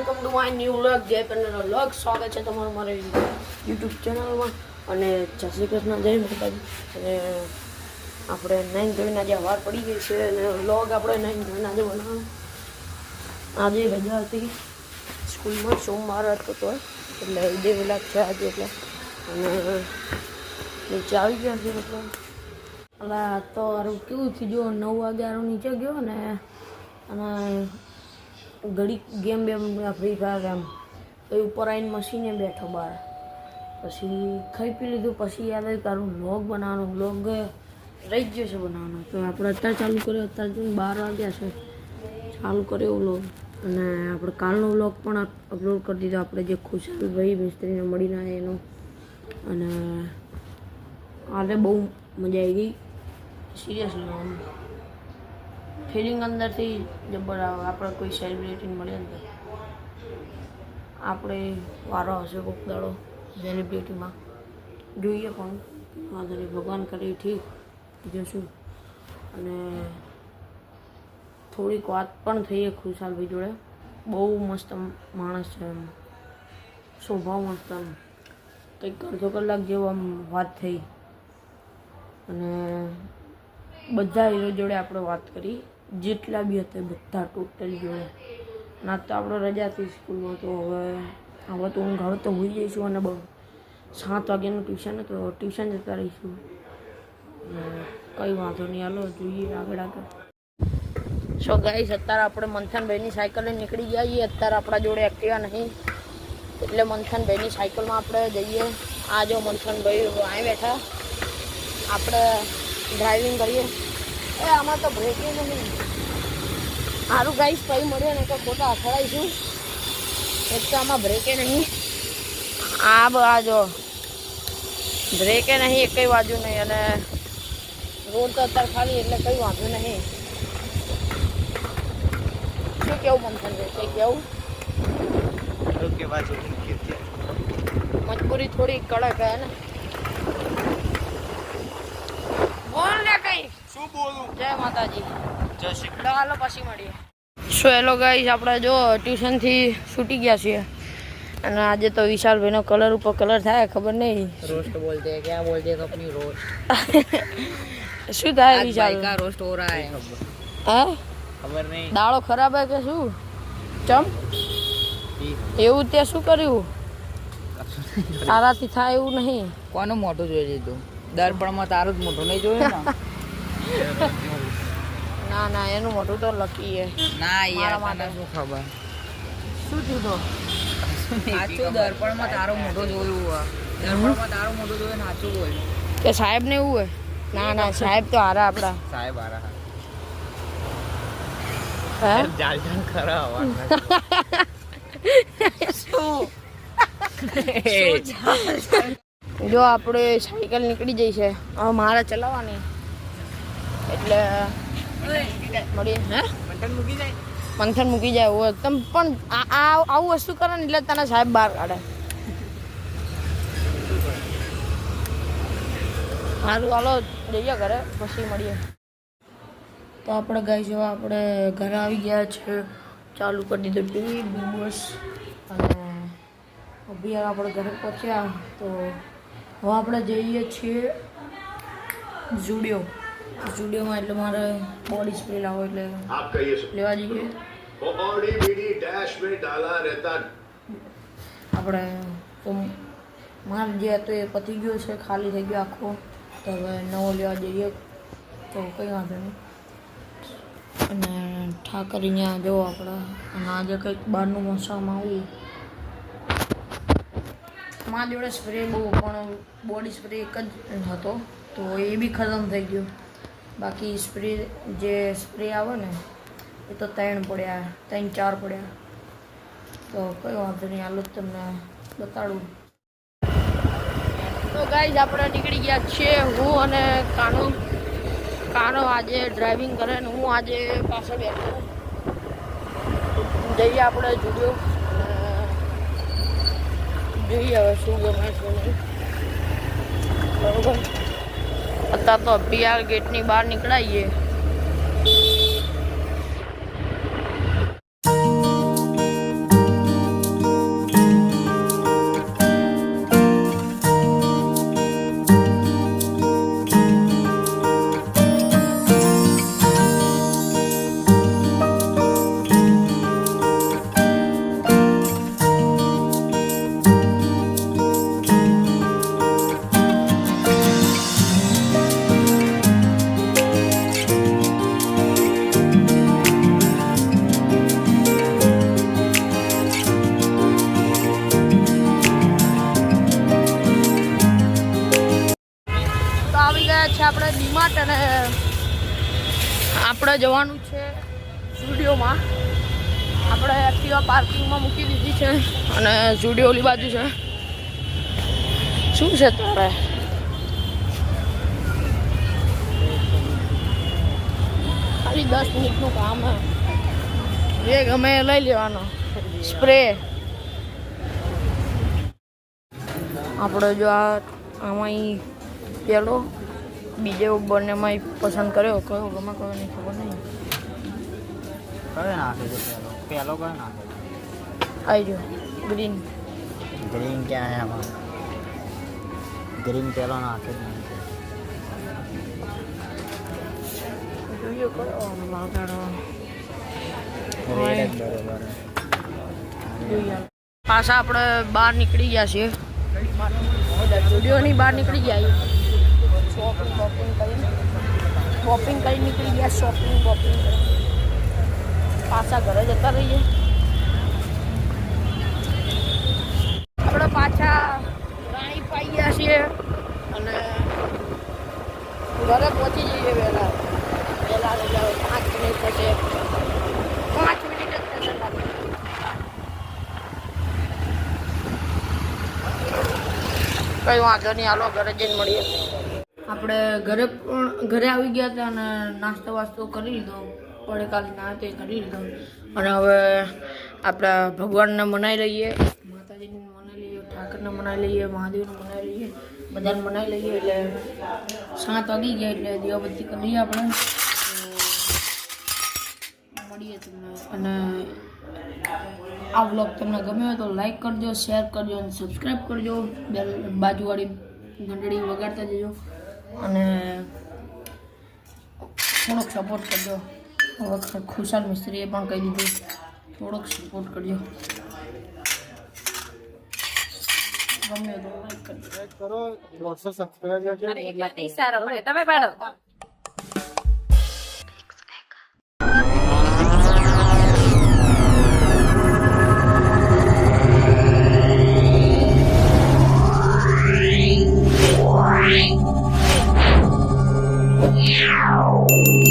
Welcome to my new vlog જય પેનનો vlog. સ્વાગત છે તમારું મારી યુટ્યુબ ચેનલમાં. અને જય શ્રી કૃષ્ણ, જય માતાજી. અને આપણે 9 ધોઈને આજે વાર પડી ગઈ છે અને વ્લોગ આપણે 9 ધોઈને આજે બનાવવાનો. આજે રજા હતી સ્કૂલમાં, સોમવાર હતો તો એટલે ઉદય વિલાસ છે આજે. એટલે અને નીચે આવી ગયા છે. મતલબ એટલે તો મારું કેવું થયું, જો 9 વાગે નીચે ગયો ને અને ઘડી ગેમ ફ્રી ફાયર એમ તો ઉપર આવીને મશીને બેઠો બહાર. પછી ખાઈ પી લીધું. પછી યાદ આવ્યું તારું વ્લોગ બનાવવાનો, વ્લોગ રહી જ જશે બનાવવાનો. તો આપણે અત્યારે ચાલુ કર્યો. અત્યારે જો 12 વાગ્યા છે, ચાલુ કર્યો વ્લોગ. અને આપણે કાલનો વ્લોગ પણ અપલોડ કરી દીધો, આપણે જે ખુશાલભાઈ મિસ્ત્રીને મળીને એનો. અને આજે બહુ મજા આવી ગઈ સિરિયસલી. આમ ફિલિંગ અંદરથી જબર આવે. આપણે કોઈ સેલિબ્રિટીને મળીએ ને આપણે વારો હશે કોઈક દાડો સેલિબ્રિટીમાં જોઈએ, પણ વાંધો નહીં, ભગવાન કરે ઠીક જશું. અને થોડીક વાત પણ થઈએ ખુશાલભાઈ જોડે. બહુ મસ્ત માણસ છે એમ, સ્વભાવ મસ્ત. એમ કંઈક અડધો કલાક જેવો આમ વાત થઈ. અને બધા હીરો જોડે આપણે વાત કરી, જેટલા બી હતા બધા ટોટલ જોડે. ના તો આપણે રજા હતી સ્કૂલમાં, તો હવે તો ઊંઘ હવે તો હોઈ જઈશું. અને 7 વાગ્યાનું ટ્યુશન હતું, ટ્યુશન જતા રહીશું. કંઈ વાંધો નહીં, હાલો જોઈએ આગળ. સો ગાઈસ, અત્યારે આપણે મંથનભાઈની સાયકલે નીકળી ગયા છીએ. અત્યારે આપણા જોડે એક્ટિવા નહીં, એટલે મંથનભાઈની સાયકલમાં આપણે જઈએ. આ જો મંથનભાઈ અહીં બેઠા, આપણે ડ્રાઇવિંગ કરીએ. આમાં તો બ્રેકિંગ નહીં. સારું ગાઈસ, કઈ મળ્યો ને તો ખોટા અથડાઈશું. એક તો આમાં બ્રેકે નહીં, આ બાજુ બ્રેકે નહીં, એક કઈ બાજુ નહીં. અને રોડ તો અત્યારે ખાલી, એટલે કંઈ વાંધો નહીં. શું કેવું મંથનભાઈ, કંઈ કેવું? મજબૂરી થોડી કડક હે ને. બોલ ને કઈ. શું બોલું? જય માતાજી. જય શ્રી કૃષ્ણ. હાલો પછી મળીએ. સો હેલો ગાઈસ, આપણે જો ટ્યુશનથી છૂટી ગયા છીએ. અને આજે તો વિશાલભાઈનો કલર ઉપર કલર થાય, ખબર નહીં. रोस्ट बोलते हैं, क्या बोलते हैं अपनी रोस्ट. શું થાય વિશાલ? का रोस्ट हो रहा है. હે खबर नहीं. દાળો ખરાબ હે કે શું? ચમ એવું તે શું કર્યું? તારાથી થાય એવું નહીં. કોનું મોટું જોઈ લીધું? દર્પણમાં તારું જ મોટું નહીં જોયું ને. ના ના, એનું મોટું તો લકી હે. ના યાર, મારા તને શું ખબર. શું થયું તો? સાચું દર્પણમાં તારું મોટું જોયું. દર્પણમાં તારું મોટું જોયું, સાચું બોલ. કે સાહેબ ને એવું હે? ના ના, સાહેબ તો હારા આપડા. સાહેબ આરા હે જાલ જાલ ખરા હવા. જો આપણે સાયકલ નીકળી જઈ છે હવે, મારે ચલાવવાની. એટલે મળીએ. હે મંથન મૂકી જાય હોય તમે પણ આવું વસ્તુ કરે ને એટલે તને સાહેબ બહાર કાઢે. સારું હાલો જઈએ ઘરે, પછી મળીએ. તો આપણે ગાઈ જો આપણે ઘરે આવી ગયા છે, ચાલુ કરી દીધું ટીવી બિગ બોસ. અને અભી આપણે ઘરે પહોંચ્યા. તો હવે આપણે જઈએ છીએ ઝુડિયોમાં. એટલે મારે બોડી સ્પ્રે લાવો એટલે લેવા જઈએ. આપણે તો મારે જે હતો એ પતી ગયો છે, ખાલી થઈ ગયો આખો. તો હવે નવો લેવા જઈએ, તો કંઈ વાંધો નહીં. અને ઠાકર અહીંયા જો આપણે. અને આજે કંઈક બહારનું મોસમ આવ્યું. મારા જોડે સ્પ્રે બહુ, પણ બોડી સ્પ્રે એક જ હતો, તો એ બી ખતમ થઈ ગયો. બાકી સ્પ્રે જે સ્પ્રે આવે ને એ તો 3 પડ્યા, 3-4 પડ્યા. તો કંઈ વાંધો નહીં, હાલો તમને બતાડું. તો ગાઈઝ, આપણે નીકળી ગયા છીએ, હું અને કાનો આજે ડ્રાઇવિંગ કરે ને હું આજે પાછળ બેઠો. જઈએ આપણે ઝુડિયો, જોઈએ હવે શું ગમે શું નહીં. બરોબર, અત્યારે તો અભિયાર ગેટની બહાર નીકળાઈએ. અને આપણે જવાનું છે સ્ટુડિયોમાં. આપણે એક્ટિવા પાર્કિંગમાં મૂકી દીધી છે અને સ્ટુડિયો ઓલી બાજુ છે. શું છે તારે? ખાલી 10 મિનિટનું કામ હે. જે ગમે એ લઈ લેવાનો સ્પ્રે. આપણે જો આમાં પેલો બીજે બંનેમાં પસંદ કર્યો, કયો ગમે કયો નહીં ખબર નહીં. કયો નાખે છે પહેલો કયો નાખે છે? આવી જો ગ્રીન. ગ્રીન ક્યાં હે આમાં? ગ્રીન પહેલો નાખે જ નહીં. જોઈએ કયો લગાડવાનો. રેડ જ બરોબર હે. જોઈએ. પાછા આપણે બહાર નીકળી ગયા છીએ. સ્ટુડિયોની બહાર નીકળી ગયા. શોપિંગ કરી નીકળી ગયા. શોપિંગ કરી પાછા ઘરે જતા રહીએ. આપણે પાછા રાણી પાઈ ગયા છીએ અને ઘરે પહોંચી જઈએ વહેલા. 5 મિનિટ થશે. 5 મિનિટ જ થશે. કઈ વાંધો નહીં, હાલો ઘરે જઈને મળીએ. આપણે ઘરે આવી ગયા હતા અને નાસ્તો વાસ્તો કરી લીધો. પડેકાલી ના તે કરી લીધો અને હવે આપણા ભગવાનને મનાઈ લઈએ, માતાજીને મનાઈ લઈએ, ઠાકરને મનાઈ લઈએ, મહાદેવને મનાઈ લઈએ, બધાને મનાઈ લઈએ. એટલે 7 વાગી ગયા એટલે દીવાબત્તી કરી લઈએ આપણે. મળીએ તમને. અને આ વ્લોગ તમને ગમ્યો હોય તો લાઈક કરજો, શેર કરજો અને સબસ્ક્રાઈબ કરજો. બાજુવાળી ઘંટડી વગાડતા જજો અને થોડોક સપોર્ટ કરજો. હવે ખુશાલ મિસ્ત્રીએ પણ કહી દીધું થોડોક સપોર્ટ કરજો. ગમ્યો તો લાઈક કરજો. તમે પાડો. Meow.